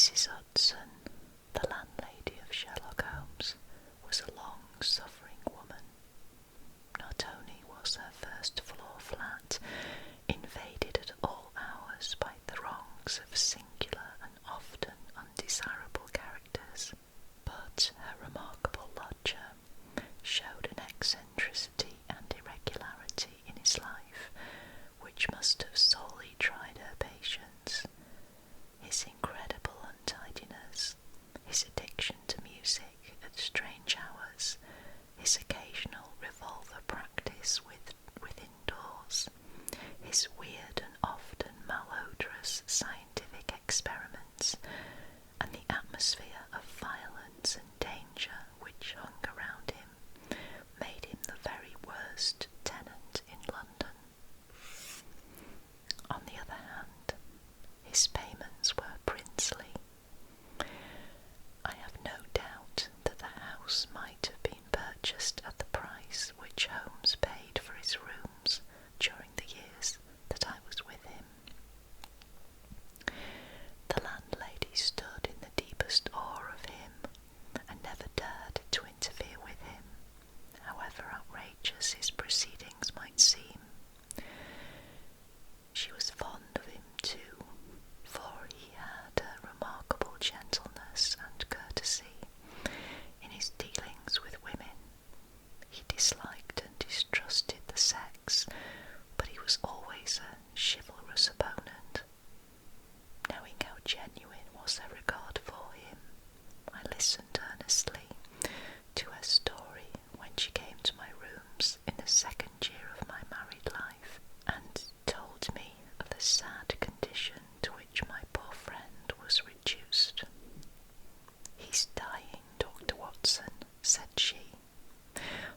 Mrs. Hudson, the landlady of Sherlock Holmes, was a long-suffering woman. Not only was her first-floor flat invaded at all hours by throngs of singular and often undesirable characters, but her remarkable lodger showed an eccentricity and irregularity in his life which must have sorely tried her patience. His incredible untidiness, his addiction to music at strange hours, his occasional revolver practice within doors, his weird and often malodorous scientific experiments, and the atmosphere of violence and danger which hung around him, made him the very worst tenant in London. On the other hand, his payments were princely. I have no doubt that the house might have been purchased at the price which Holmes paid for his rooms during the years that I was with him. The landlady stood in the deepest awe of him, and never dared to interfere with him, however outrageous his proceedings might seem. She was fond of him too, for he had a remarkable gentleness and courtesy in his dealings with women. He disliked and distrusted the sex, but he was always a chivalrous opponent. Knowing how genuine was her regard for him, I listened earnestly to her story when she came to my rooms in the second year of my married life, and told me of the sad condition to which my poor friend was reduced. "He's dying, Dr. Watson," said she.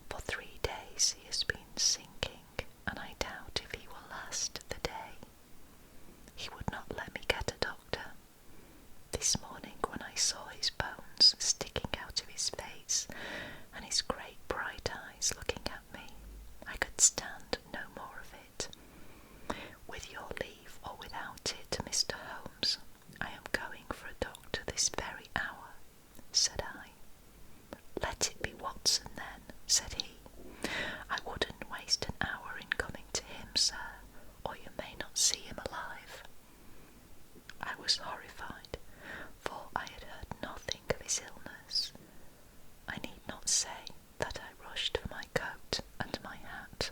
"For 3 days he has been sinking, and I doubt if he will last the day. He would not let me get a doctor. This morning, when I saw his bones sticking out of his face, and his great bright eyes looking at me, I could stand no more of it. With your leave or without it, Mr. Holmes, I am going for a doctor this very hour," said I. "Let it be Watson, then," said he. "I wouldn't waste an hour in coming to him, sir, or you may not see him alive." I was horrified, for I had heard nothing of his illness. I need not say that I rushed for my coat and my hat.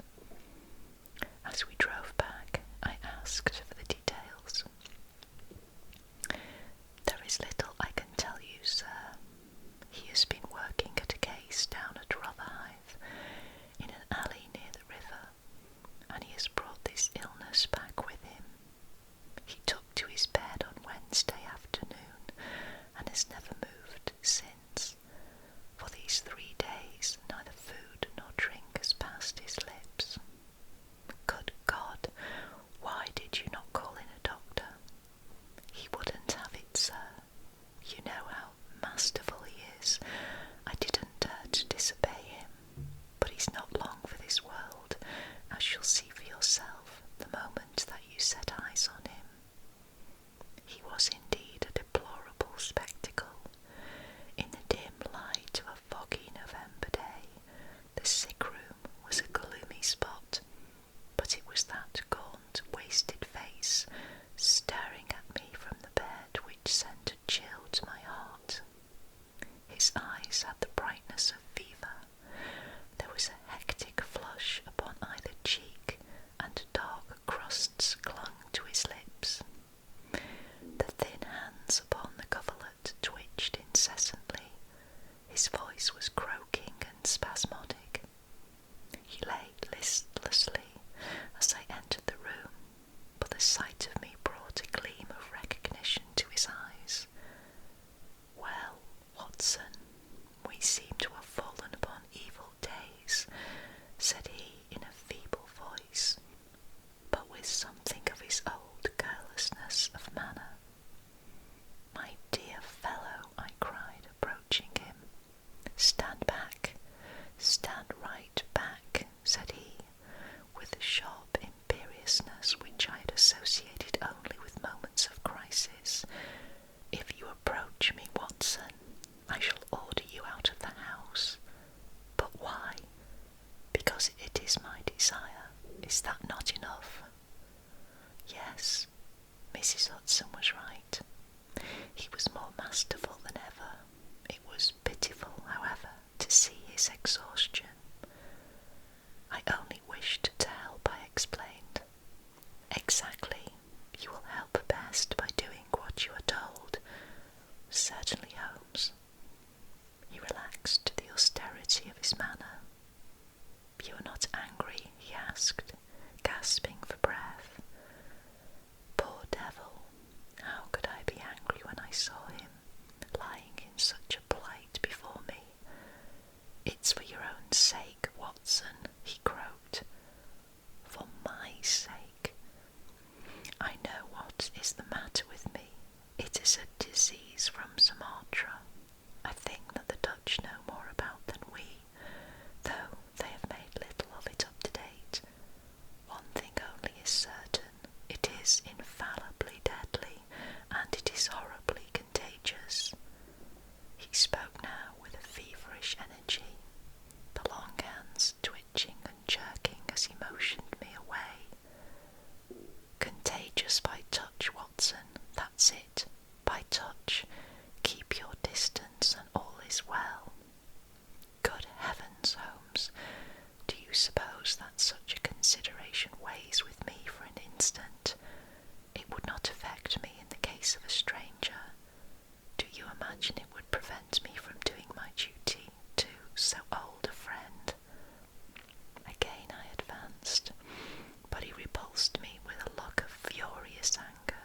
my desire. Is that not enough? Yes, Mrs. Hudson was right. He was more masterful than ever. It was pitiful, however, to see his exhaustion. I only wished to help, I explained. Exactly. You will help best by doing what you are told. Certainly, Holmes. He relaxed the austerity of his manner. You are not angry? He asked, gasping for breath. Poor devil! How could I be angry when I saw him, lying in such a plight before me? It's for your own sake, Watson, he croaked. For my sake. I know what is the matter with me. It is a disease from Sumatra, a thing that the Dutch know more about than we, though they have made little of it up to date. One thing only is certain, it is infallibly deadly, and it is horribly contagious. He spoke now with a feverish energy, the long hands twitching and jerking as he motioned me away. Contagious by touch, Watson, that's it, by touch. Keep your distance and all is well. Good heavens, Holmes, do you suppose that such a consideration weighs with me for an instant? It would not affect me in the case of a stranger. Do you imagine it would prevent me from doing my duty to so old a friend? Again I advanced, but he repulsed me with a look of furious anger.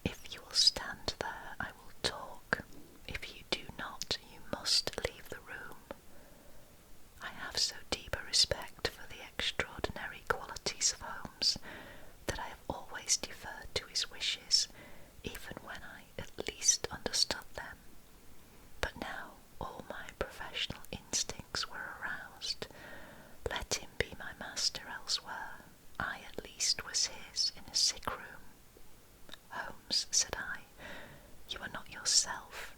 If you will stand there, I will talk. If you do not, you must leave the room. I have so deep a respect for the extraordinary qualities of Holmes that I have always deferred to his wishes, even when I at least understood them. But now all my professional instincts were aroused. Let him be my master elsewhere. I at least was his in a sick room. Holmes, said I, you are not yourself.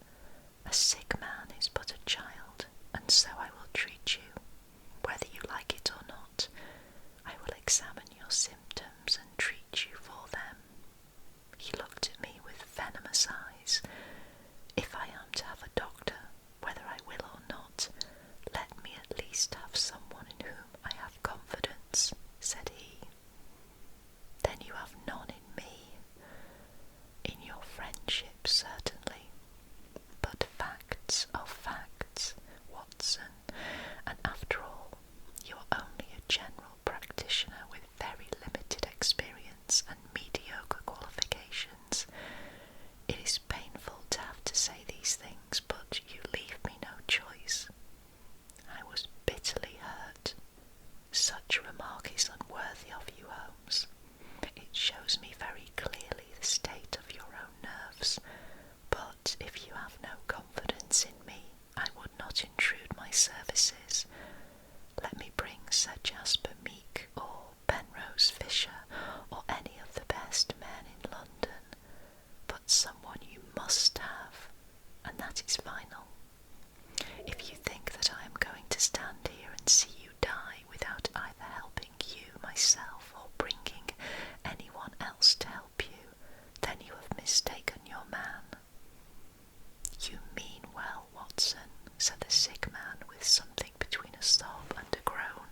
A sick man is but a child, and so I will treat you, whether you like it or not. I will examine your symptoms and treat you for them. He looked at me with venomous eyes. If I am to have a doctor, whether I will or not, let me at least have someone in whom I have confidence, said he. Then you have none in me. In your friendship, certainly. But facts are facts, Watson, and after all, you are only a general practitioner with very limited experience and mediocre qualifications. It is painful to have to say these things, but you leave me no choice. I was bitterly hurt. Such a remark is unworthy of you, Holmes. It shows me very clearly the state of your own nerves, but if you have no confidence in me, I would not intrude my services. Let me bring Sir Jasper Meek or Penrose Fisher or any of the best men in London, but someone you must have, and that is final. If you think that I am going to stand here and see you die without either helping you myself or bringing anyone else to help you, then you have mistaken your man. You mean well, Watson, said the sick man with something between a sob and a groan.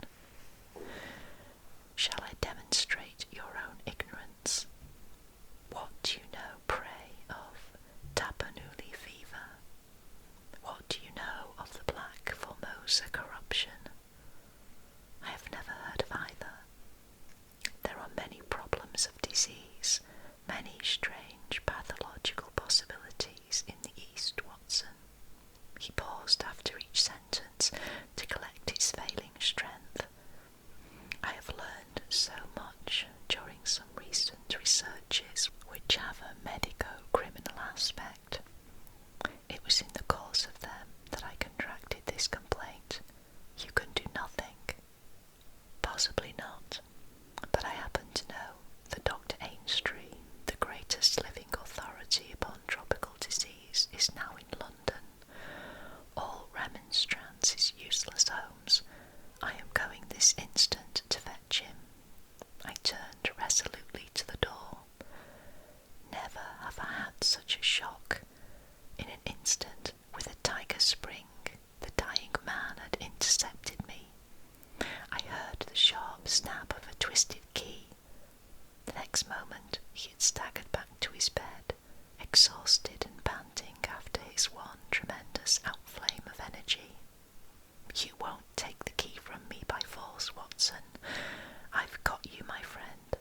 this instant to fetch him. I turned resolutely to the door. Never have I had such a shock. In an instant, with a tiger spring, the dying man had intercepted me. I heard the sharp snap of a twisted key. The next moment he had staggered back to his bed, exhausted and panting after his one tremendous outflame of energy. "You won't take the key from me by force, Watson. I've got you, my friend.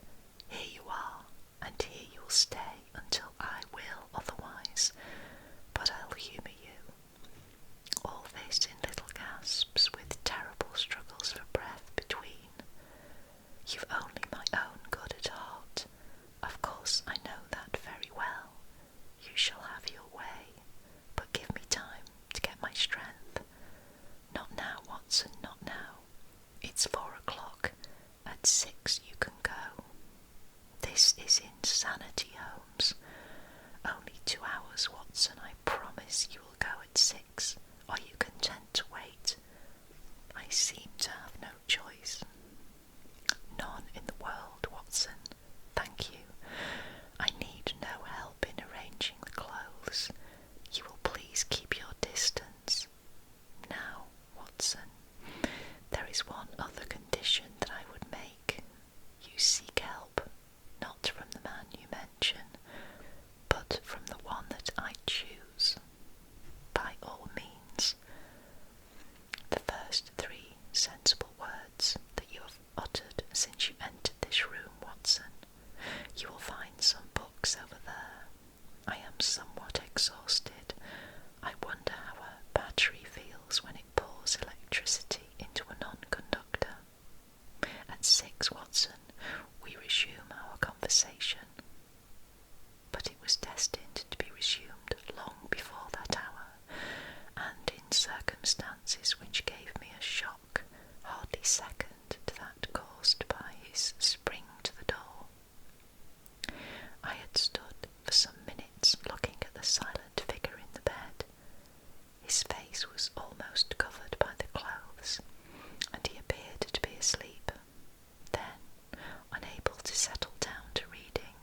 Here you are, and here you'll stay until I will otherwise. But I'll humour you." All this in little gasps, with terrible struggles for breath between. "You've only my own good at heart. Of course I know that very well. You shall have your way, but give me time to get my strength. Not now, Watson, not now. It's 4 o'clock. At 6 you can go." "This is insanity, Holmes." "Only 2 hours, Watson. I promise you will go at 6. Are you content to wait?" "I seem to have no choice." "None in the world, Watson. Thank you. I need no help in arranging the clothes. You will please keep your distance. Now, Watson, there is one other condition that I would make. You seek help, not from the man you mention, but from the one that I choose. By all means." The first 3 sensible words that you have uttered since you entered this room, Watson. "You will find some books over there. I am somewhat exhausted. I wonder how a battery feels when it pours electricity into a non-conductor. At 6, Watson, we resume our conversation." But it was destined to be resumed long before that hour, and in circumstances which gave me a shock hardly second to that caused by his spring to the door. I had stood for some minutes looking at the silent figure in the bed. His face was almost covered by the clothes, and he appeared to be asleep. Then, unable to settle down to reading,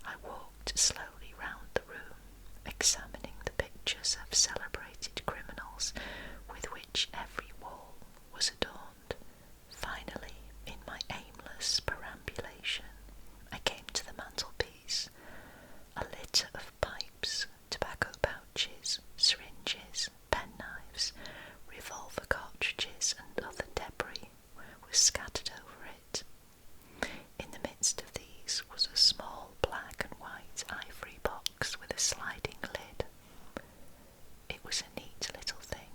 I walked slowly round the room, examining the pictures of celebrated criminals with which every wall was adorned. Finally, in my aimless perambulation, I came to the mantelpiece. A litter of pipes, tobacco pouches, syringes, penknives, revolver cartridges, and other debris was scattered over it. In the midst of these was a small black and white ivory box with a sliding lid. It was a neat little thing,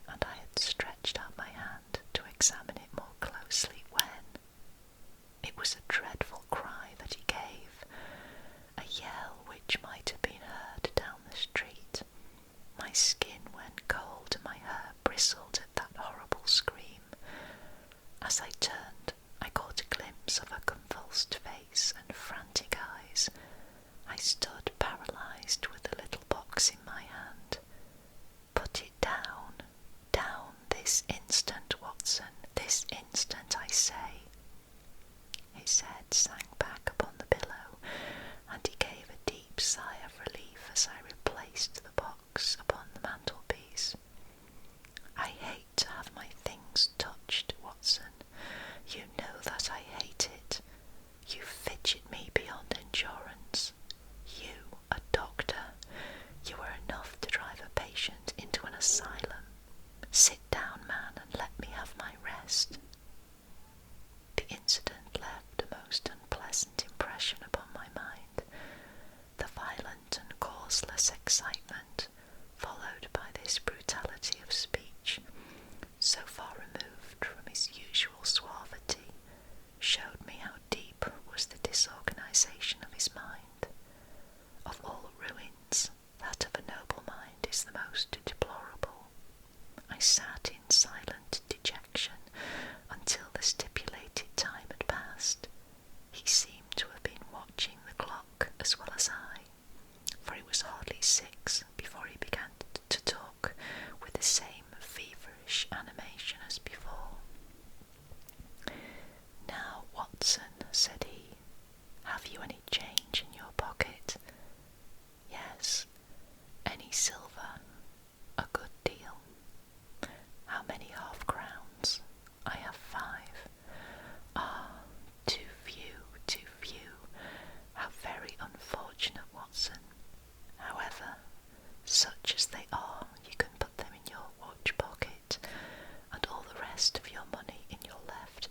and I had stretched out my hand to examine it more closely when it was a dreadful cry that he gave, a yell which might have been heard down the street. My skin went cold and my hair bristled at that horrible scream. As I turned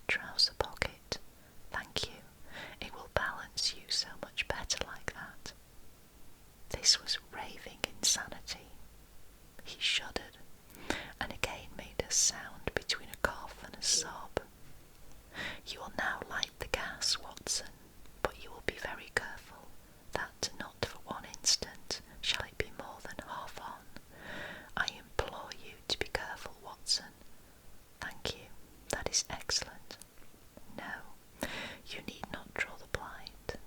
trouser pocket. Thank you. It will balance you so much better like that. This was raving insanity. He shuddered, and again made a sound between a cough and a sob. You will now light the gas, Watson, but you will be very careful that not for one instant shall it be more than half on. I implore you to be careful, Watson. Thank you. That is excellent. No, you need not draw the blind.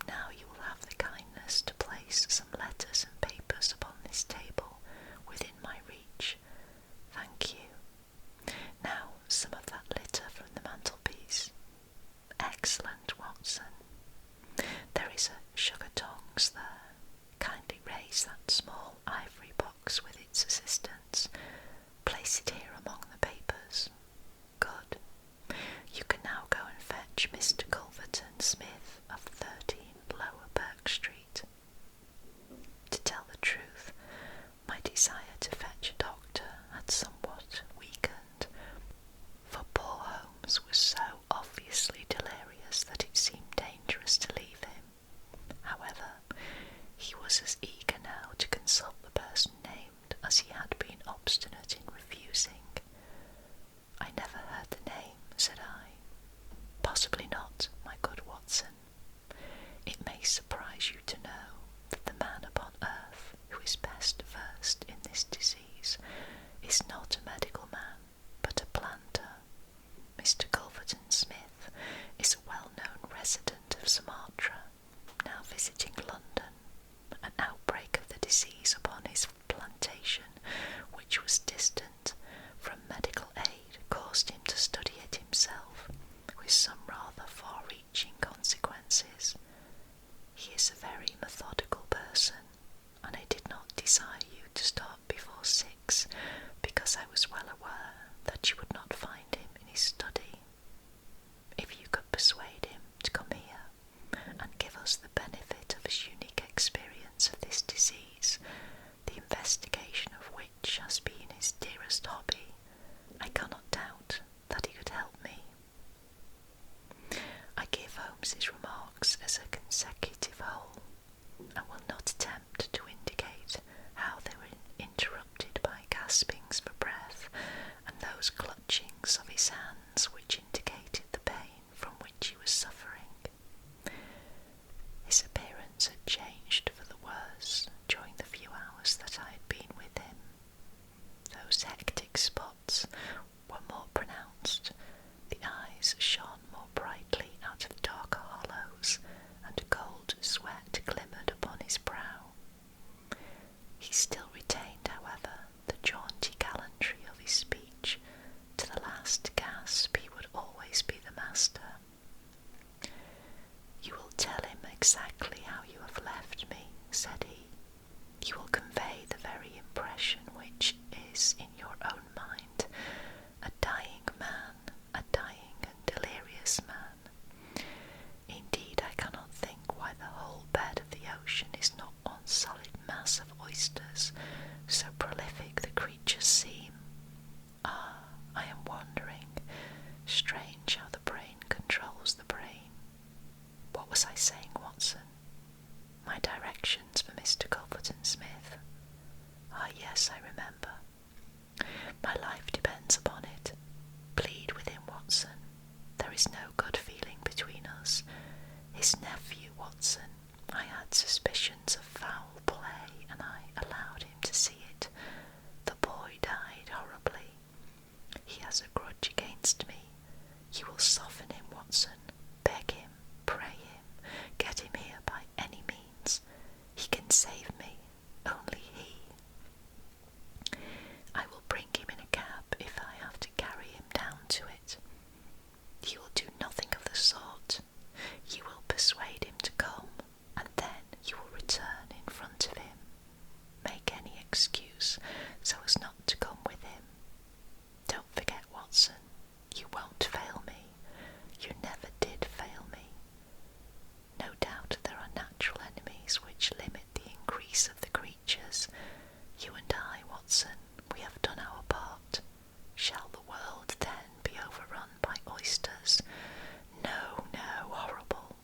Now you will have the kindness to place some letters and papers upon this table within my reach. Thank you. Now some of that litter from the mantelpiece. Excellent, Watson. There is a sugar tongs there. Kindly raise that small ivory box with its assistance. Place it here among the papers. Good. You can now go and fetch Mr. Culverton Smith of 13 Lower Burke Street. To tell the truth, my desire to fetch a doctor had somewhat weakened, for poor Holmes was so obviously delirious that it seemed dangerous to leave him. However, he was as eager now to consult the person named as he had been obstinate in refusing. I never heard the name, said I. Possibly not, my good Watson. It may surprise you to know that the man upon earth who is best versed in this disease is not a medical man, but a planter. Mr. Culverton Smith is a well-known resident of Sumatra, now visiting London. An outbreak of the disease upon his plantation, which was distant from medical aid, caused him to study it himself, with some rather far-reaching consequences. He is a very methodical person, and I did not desire you to start before 6, because I was well aware that you would not find him in his study. If you could persuade him to come here, and give us the benefit of his unique experience of this disease, the investigation of which has been his dearest hobby, I cannot doubt that he could help me. I give Holmes's remarks as a consecutive whole, and will not attempt to indicate how they were interrupted by gaspings for breath and those clutchings of his hands which indicated the pain from which he was suffering. His appearance had changed for the worse during the few hours that I had been with him. Those hectic spots were more pronounced, the eyes shone more brightly out of darker hollows, and a cold sweat glimmered upon his brow. He still retained, however, the jaunty gallantry of his speech. To the last gasp he would always be the master. You will tell him exactly how you have left me, said he. You will convey the very impression which is in your own mind. A dying man, a dying and delirious man. Indeed, I cannot think why the whole bed of the ocean is not one solid mass of oysters, so prolific the creatures seem. Ah, I am wondering. Strange how the brain controls the brain. What was I saying, Watson? My directions for Mr. Culverton Smith. Ah, yes, I remember. My life depends upon it. Plead with him, Watson. There is no good feeling between us. His nephew, Watson, I had suspicions of foul play, and I allowed him to see it. The boy died horribly. He has a grudge against me. You will soften him, Watson. Beg him, pray him, get him here by any means. He can save me, only he. I will bring him in a cab if I have to carry him down to it. You will do nothing of the sort. You will persuade him to come, and then you will return in front of him. Make any excuse so as not to come with him. Don't forget, Watson, you won't fail me. You never did fail me. No doubt there are natural enemies which limit the increase nerves. No, no, horrible.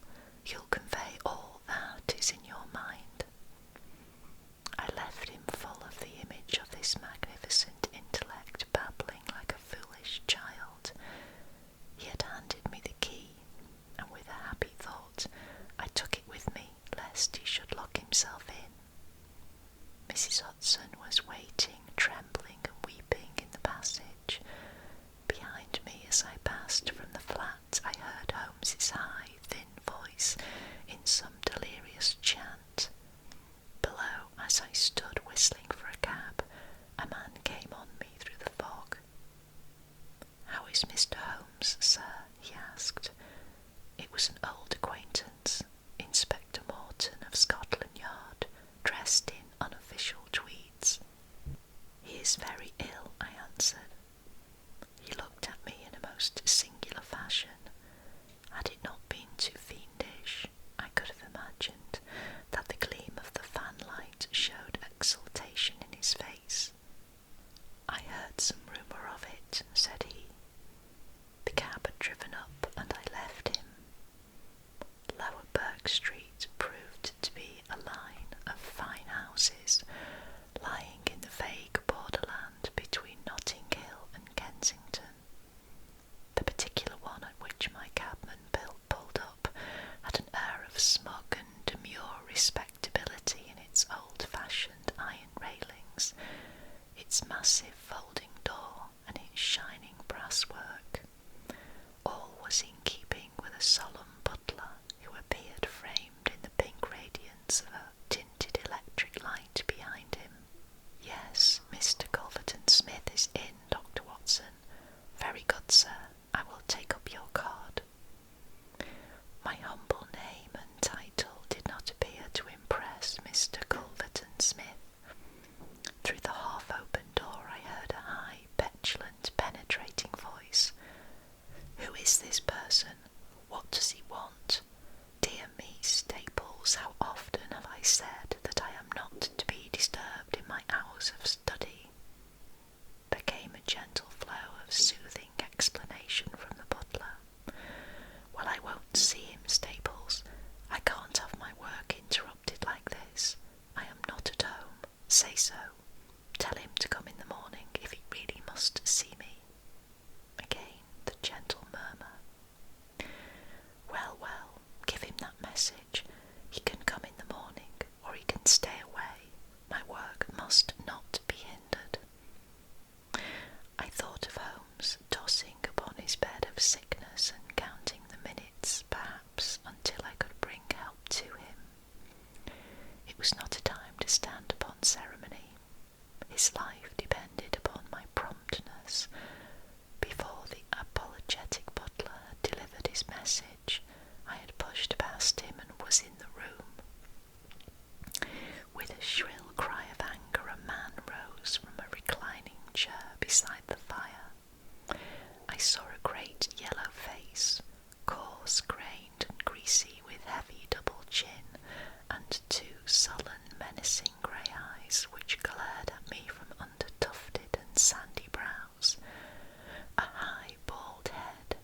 You'll convey all that is in your mind. I left him full of the image of this magnificent intellect babbling like a foolish child. He had handed me the key, and with a happy thought I took it with me, lest he should lock himself in. Mrs. Hudson was waiting, trembling and weeping in the passage. Behind me, as I passed from the flat, I heard Holmes's high, thin voice in some delirious chant. Below, as I stood whistling for a cab, a man came on me through the fog. "How is Mr. Holmes, sir?" he asked. It was an old acquaintance, Inspector Morton of Scotland Yard, dressed in unofficial tweeds. "He is very ill," I answered. He looked at me in a most singular fashion. Had it not been too fiendish, I could have imagined that the gleam of the fanlight showed exultation in his face. "I heard some rumour of it," said he. The cab had driven up, and I left him. Lower Burke Street proved to be a line of fine houses, lying in the vague borderland between Notting Hill and Kensington. The particular one at which my cabman pulled up had an air of smug and demure respectability in its old-fashioned iron railings, its massive folding door, and its shining brasswork. All was in keeping with a solemn butler who appeared framed in the pink radiance of a tinted electric light behind him. "Yes, Mr. Culverton Smith is in, Dr. Watson." "Very good, sir. I will take up your card." My humble name and title did not appear to impress Mr. Culverton Smith. Through the half-open door I heard a high, petulant, penetrating voice. "Who is this person? What does he want? Dear me, Staples, how often have I said that I am not to be disturbed in my hours of study?" There came a gentle flow of soothing explanation from the butler. "Well, I won't see him, Staples. I can't have my work interrupted like this. I am not at home. Say so. Tell him to come in the morning if he really must see me." Again the gentle murmur. "Well, well, give him that message. He can come in the morning, or he can stay away. My work must not be hindered." I thought of Holmes tossing upon his bed of sickness and counting the minutes, perhaps, until I could bring help to him. It was not a time to stand upon ceremony. His life depended upon my promptness. Before the apologetic butler had delivered his message, I had pushed past him and was in the room. With a shrill cry of anger, a man rose from a reclining chair beside the fire. I saw a great yellow face, coarse-grained and greasy, with heavy double chin, and two sullen, menacing grey eyes which glared at me from under tufted and sandy brows. A high, bald head,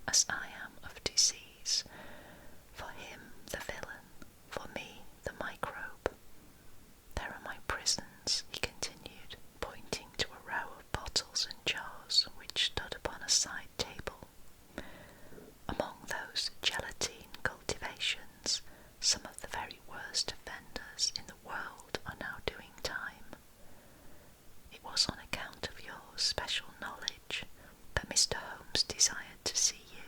as I am of disease. For him, the villain, for me, the microbe. There are my prisons, he continued, pointing to a row of bottles and jars which stood upon a side table. Among those gelatine cultivations, some of the very worst offenders in the world are now doing time. It was on account of your special knowledge that Mr. Holmes desired to see you.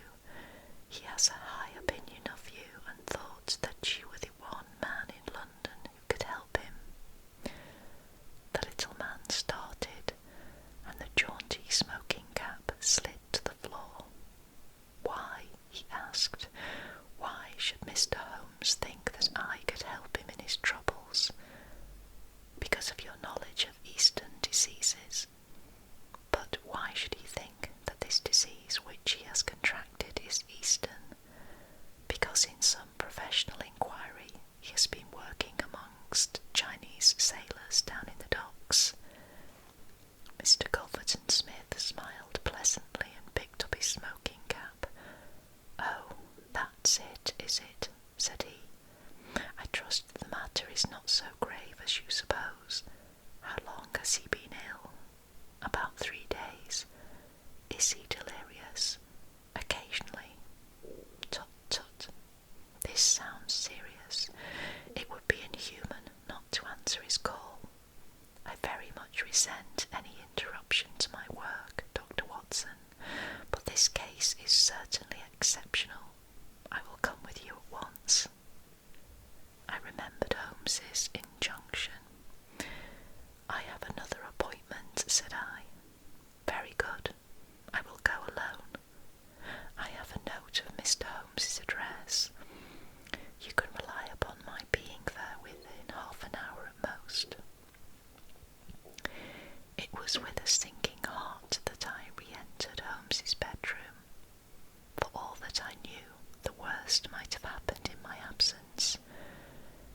He has a high opinion of you and thought that you were the one man in London who could help him. The little man started, and the jaunty smoking cap slid to the floor. Why, he asked, why should Mr. Holmes think that I could help him in his troubles? Because of your knowledge of Eastern diseases. But why should he think that this disease which he has contracted is Eastern? Because in some professional inquiry he has been working amongst Chinese sailors down in the docks. Mr. Culverton Smith smiled pleasantly and picked up his smoking cap. "Oh, that's it, is it?" said he. "I trust the matter is not so grave as you suppose. How long has he been ill?" "About 3 days." "Is he delirious?" "Occasionally." "Tut, tut. This sounds serious. It would be inhuman not to answer his call. I very much resent any interruption to my work, Dr. Watson, but this case is certainly exceptional. I will come with you at once." I remembered Holmes's injunction. "I have another appointment," said I. "Very good. I will go alone. I have a note of Mr. Holmes's address. You can rely upon my being there within half an hour at most." It was with a sinking heart that I re-entered Holmes's bedroom. For all that I knew, the worst might have happened in my absence.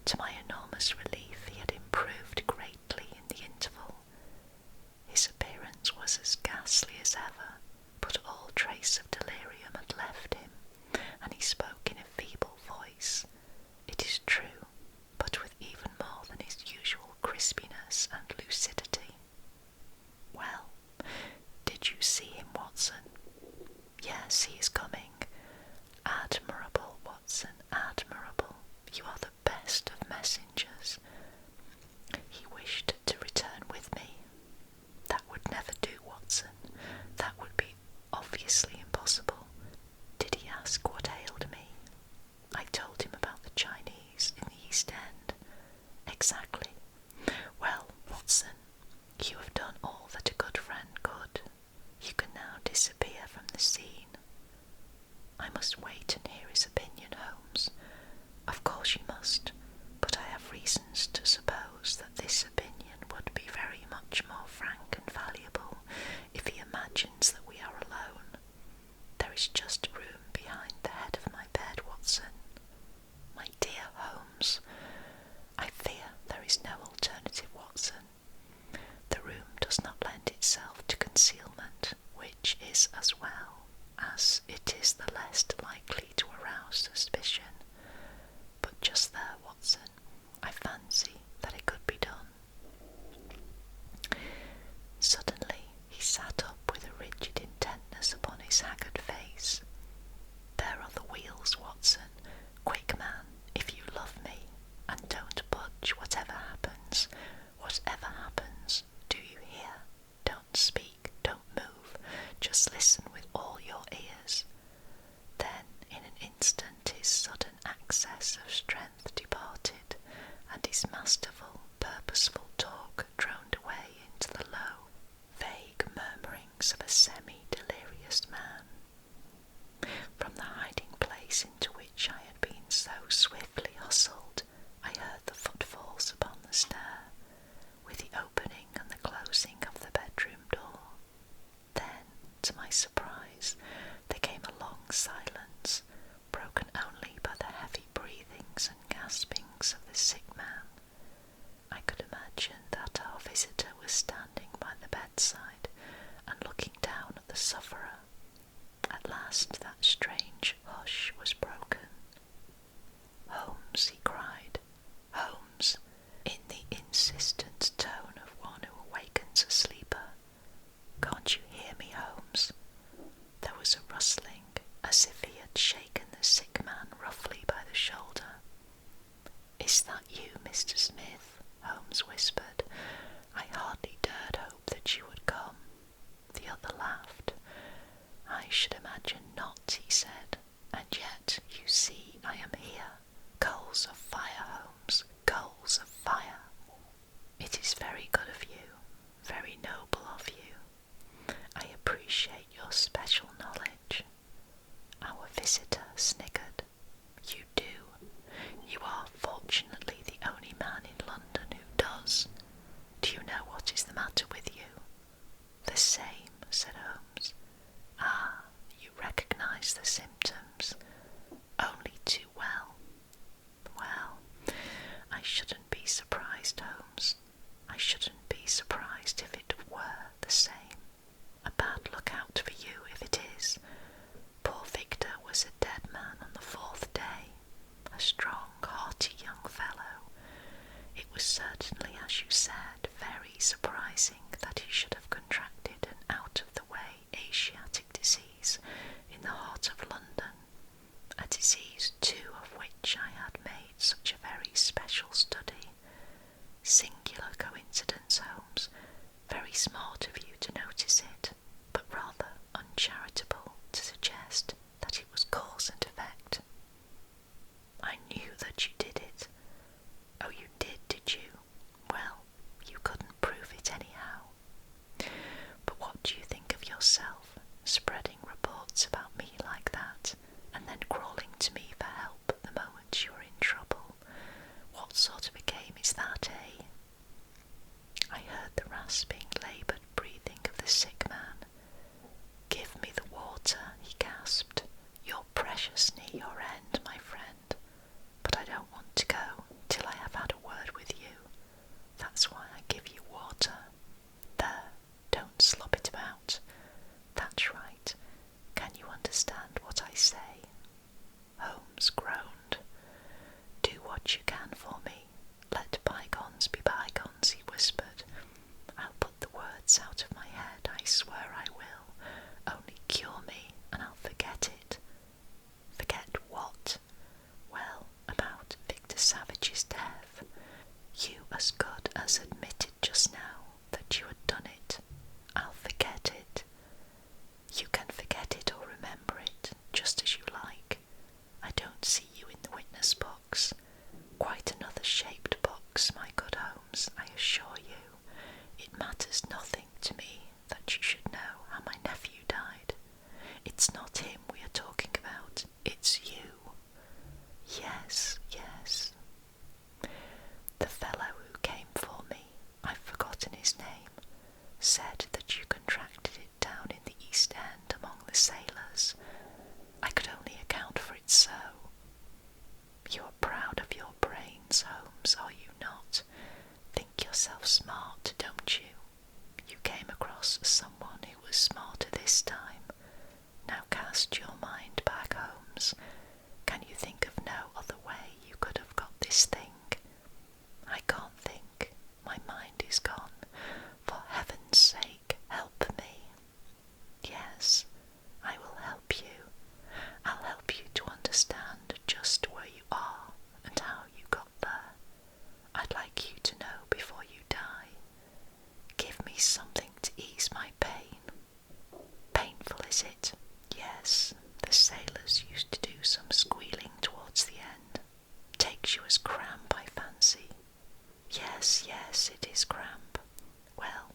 To my enormous relief, he had improved greatly in the interval. His appearance was as ghastly as ever, but all trace of delirium had left him, and he spoke in a feeble voice, it is true, but with even more than his usual crispiness and lucidity. "Well, did you see him, Watson?" "Yes, he is coming." "Admirable, Watson, admirable. You are the best of messengers." "He wished to return with me." "That would never do, Watson. That would be obviously impossible." "Did he ask what ailed me?" "I told him about the Chinese in the East End." "Exactly. Well, Watson, you have done all that a good friend could. You can now disappear from the scene." "I must wait and hear his opinion, Holmes." "Of course you must, but I have reasons to suppose that this opinion would be very much more frank and valuable if he imagines that we are alone. There is just room behind the head of my bed, Watson." "My dear Holmes, I fear there is no alternative, Watson. The room does not lend itself to concealment, which is as well, as it is the less likely to arouse suspicion. But just there, Watson, I fancy that it could be done." Suddenly he sat up with a rigid intentness upon his haggard face. "There are the wheels, Watson. Quick, man, if you love me, and don't budge whatever happens. Whatever happens, do you hear? Don't speak, don't move, just listen with all your ears." Then in an instant his sudden access of strength departed, and his masterful, purposeful talk droned away into the low, vague murmurings of a semi-delirious man. From the hiding place into which I had been so swiftly hustled, I heard the footfalls upon the stair, with the opening and the closing of the bedroom door. Then, to my surprise, there came a long silence, broken only by the heavy breathings and gaspings of the sick man. I could imagine that our visitor was standing by the bedside and looking down at the sufferer. At last that strange hush was broken. "Holmes," he cried, "Holmes," in the insistent tone of one who awakens a sleeper. "Can't you hear me, Holmes?" There was a rustling, as if he had shaken the sick man roughly by the shoulder. "Is that you, Mr. Smith?" Holmes whispered. "I hardly dared hope that you would come." The other laughed. "I should imagine not," he said, "and yet, you see, I am here. Coals of fire, Holmes, coals of fire." "It is very good of you, very noble of you. I appreciate your special knowledge." Our visitor sniggered. "You do. You are fortunately the only man in London who does. Do you know what is the matter with you?" "The same," said Holmes. "Ah, you recognise the symptoms. Only too well. Well, I shouldn't be surprised, Holmes. I shouldn't be surprised if it were the same. A bad lookout for you if it is. Poor Victor was a dead man on the 4th day, a strong, hearty young fellow. It was certainly, as you said, very surprising that he should have contracted an out-of-the-way Asiatic disease in the heart of London, a disease too of which I had made such a very special study. Singular coincidence, Holmes. Very smart of you to notice it, but rather uncharitable to suggest that it was cause and effect." "I knew that you did it." "Oh, you did you? Well, you couldn't prove it anyhow. But what do you think of yourself, spreading reports about me like that, and then crawling to me for help the moment you're in trouble? What sort of a game is that, eh?" I heard the rasping, laboured breathing of the sick man. "Give me the water," he gasped. "You're precious near your end, my friend, but I don't want to go till I have had a word with you. That's why I give you water. There, don't slop it about. That's right. Can you understand what I say?" Holmes groaned. "Do what you can for me. Let bygones be bygones," he whispered. "I'll put the words out of my head, I swear I will. Only cure me, and I'll forget it." "Forget what?" "Well, about Victor Savage's death. You as good as admitted just now that you had done it. I'll forget it." "You can forget it or remember it, just as you like. I don't see you in the witness box. Quite another shaped box, my good Holmes, I assure you. It matters nothing to me that you should know how my nephew died. It's not him we are talking about, it's you." "Yes, yes." "The fellow who came for me, I've forgotten his name, said that you contracted it down in the East End among the sailors. I could only account for it so. You are proud of your brains, Holmes, are you not? Think yourself smart, don't you? You came across someone who was smarter this time. Now cast your mind back, Holmes. Can you think of no other way you could have got this thing?" "I can't think. My mind is gone. For heaven's sake, help me." "Yes, I will help you. I'll help you to understand just where you are and how you got there. I'd like you to know before you die. Give me something to ease my pain." "Painful, is it?" "Yes, the sailors used to do some squealing towards the end. Takes you as cramp, I fancy." Yes, it is cramp. Well,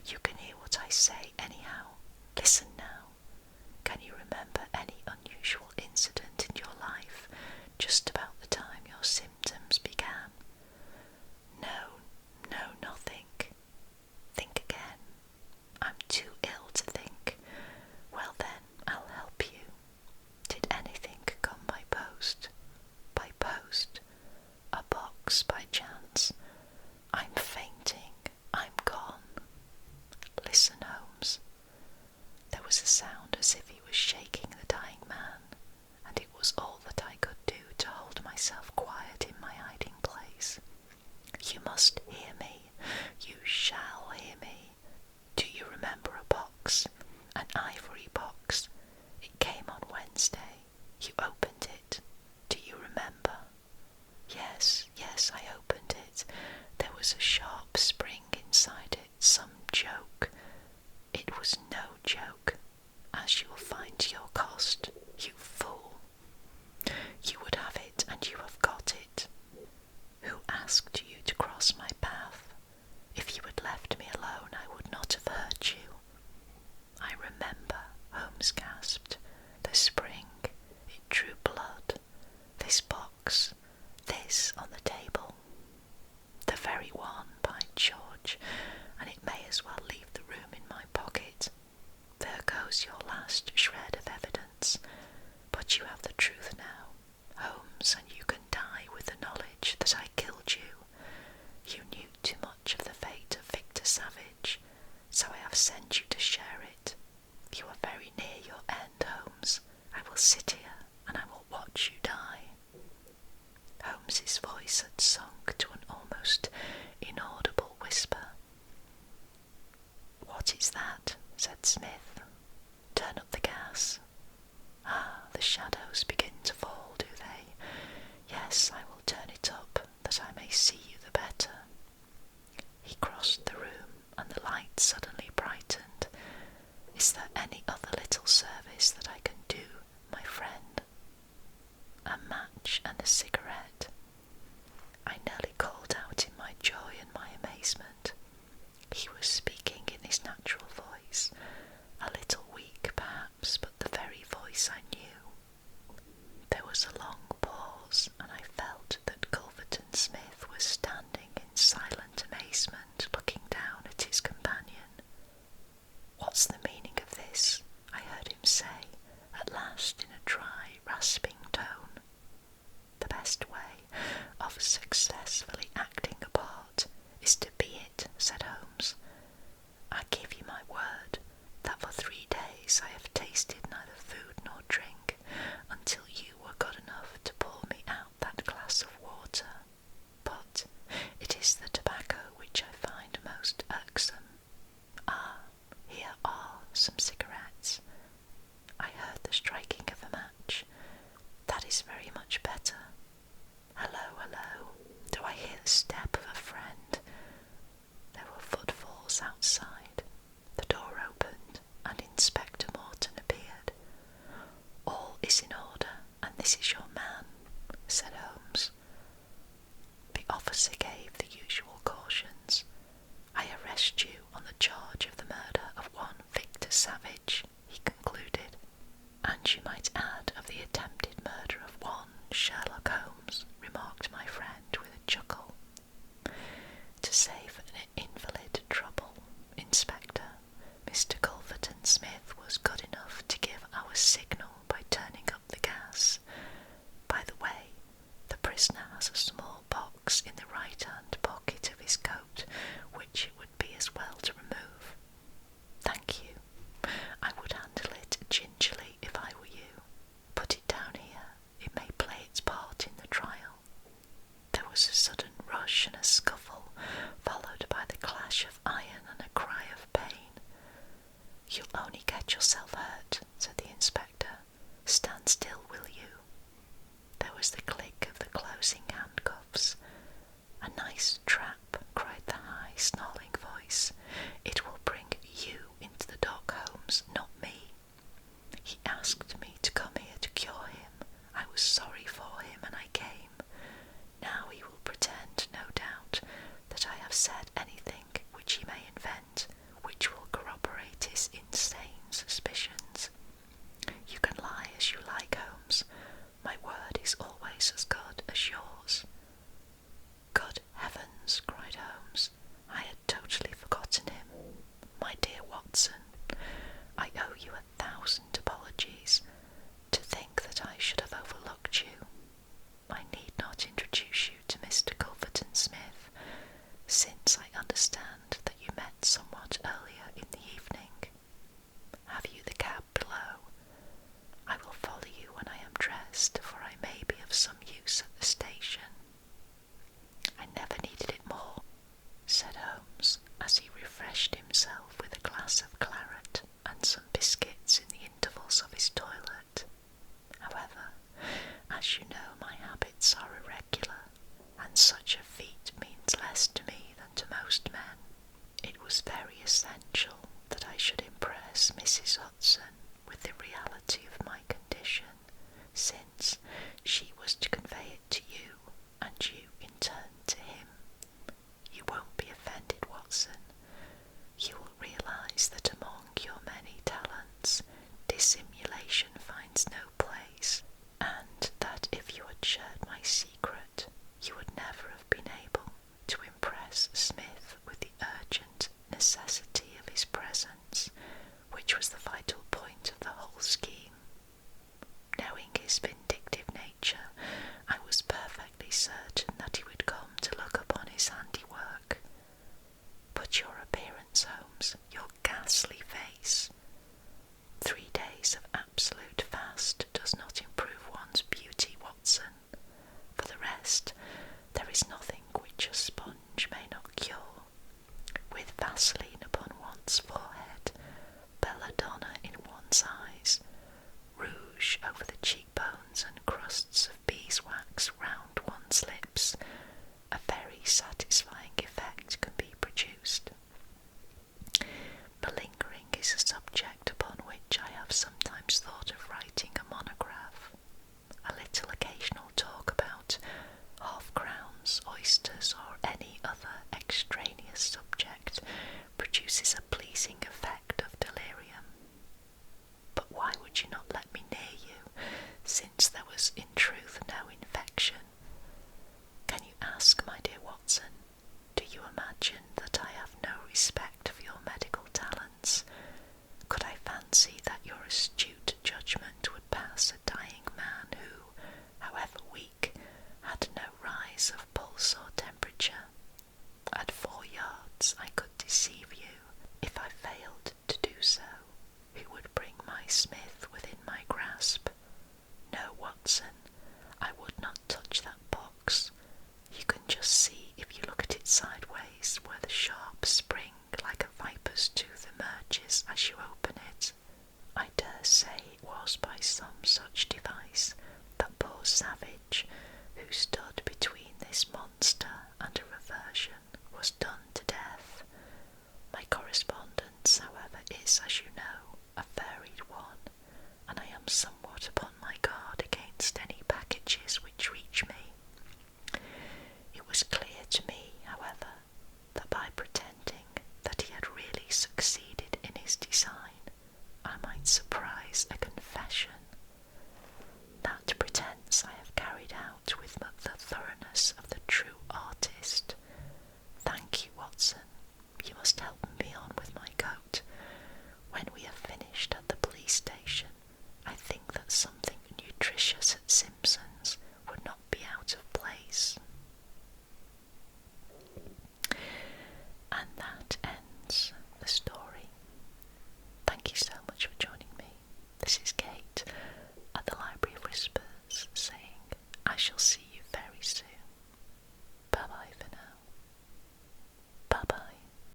you can hear what I say anyhow. Listen now. Can you remember any unusual incident in your life just about the time your symptoms began?" No, nothing." "Think again." "I'm too ill to think." "Well then, I'll help you. Did anything come by post?" "By post? A box by chance? I'm fainting. I'm gone." "Listen, Holmes." There was a sound as if he was shaking the dying man. You opened it. Do you remember? Yes, I opened it. There was a sharp spring inside it, some joke. It was no joke, as you will find to your cost, you fool. You would have it, and you have got it. Who asked you to cross my path? If you had left me alone, I would not have hurt you. I remember, Holmes gasped. The spring, it drew blood. This box, this on the table. The very one, by George, and it may as well leave the room in my pocket. There goes your last shred of evidence. But you have the truth now, Holmes, and you can die with the knowledge that I killed you. You knew too much of the fate of Victor Savage, so I have sent you to share it. You are very near your end, Holmes. I will sit here, and I will watch you die. Holmes's voice had sunk to an almost inaudible whisper. What is that? Said Smith. Turn up the gas. Ah, the shadows begin to fall, do they? Yes, I will turn it up, that I may see you the better. He crossed the room, and the light suddenly brightened. Is there any other little service that I can do, my friend? A match and a cigarette. I nearly called out in my joy and my amazement. He was speaking in his natural voice, a little weak perhaps, but the very voice I knew. There was a long pause, and I felt that Culverton Smith was standing in silent amazement, looking down at his companion. What's the meaning of this? I heard him say, at last in a dry, rasping tone. The best way of successfully acting a part is to be it, said Holmes. I give you my word that for 3 days I have tasted neither food nor drink until you were good enough to pour me out that glass of water. But it is the tobacco which I find most irksome. Ah, here are some cigarettes. I heard the striking of a match. That is very much better. Hello, hello. Do I hear the step of a friend? There were footfalls outside. The door opened, and Inspector Morton appeared. All is in order, and this is your man, said Holmes. The officer gave the usual cautions. I arrest you on the charge of the murder of one Victor Savage, he concluded, and you might add of the attempted murder of one Sherlock Holmes, remarked my friend with a chuckle. To save an invalid trouble, Inspector, Mr. Culverton Smith was good enough to give our signal by turning up the gas. By the way, the prisoner has a small box in the right-hand pocket of his coat, which it would be as well to remove. Thank you. I would handle it gingerly if I were you. Put it down here. It may play its part in the trial. There was a sudden rush and a scuffle, followed by the clash of iron and a cry of pain. as you know, my habits are irregular, and such a feat means less to me than to most men. It was very essential that I should impress Mrs. Hudson with the reality of my condition, since she was to convey it to you, and you in turn to him. You won't be offended, Watson. You will realise that among your many talents, dissimulation finds no place, and that if you had shared my secret, you would never have been able to impress Smith with the urgent necessity of his presence, which was the vital point of the whole scheme. Knowing his vindictive nature, I was perfectly certain that he would come to look upon his handiwork. But your appearance, Holmes, your ghastly face. 3 days of absolute fast does not improve one's beauty, Watson. For the rest, there is nothing which a sponge may not cure. With Vaseline upon one's forehead, belladonna in one's eyes, rouge over the cheekbones, and crusts of beeswax round one's lips, a very satisfying effect can be produced. Malingering is a subject upon which I have sometimes thought of writing a monograph. A little occasional talk about half-crowns, oysters, or any other extraneous subject produces a pleasing effect of delirium. But why would you not let me near you, since there was in truth no infection? Can you ask, my dear Watson, do you imagine that I have no respect for your medical talents? Could I fancy that your astute judgment would pass a dying man who, however weak, had no rise of pulse or temperature? At 4 yards I could deceive you, if I failed to do so. Who would bring my Smith within my grasp? No, Watson, I would not touch that box. You can just see, if you look at it sideways, where the sharp spring like a viper's tooth emerges as you open it. I dare say it was by some such device that poor savage, who stood between this monster and a reversion, was done to death. My correspondence, however, is, as you know, a varied one, and I am somewhat upon my guard against any packages which reach me. It was clear to me, however, that by pretending that he had really succeeded in his design, I might surprise a confession. That pretence I have carried out with the thoroughness of the true artist. Thank you, Watson. You must help me on with my coat. When we have finished at the police station, I think that something nutritious at Simpson's would not be out of place. And that ends the story. Thank you so much for joining me. This is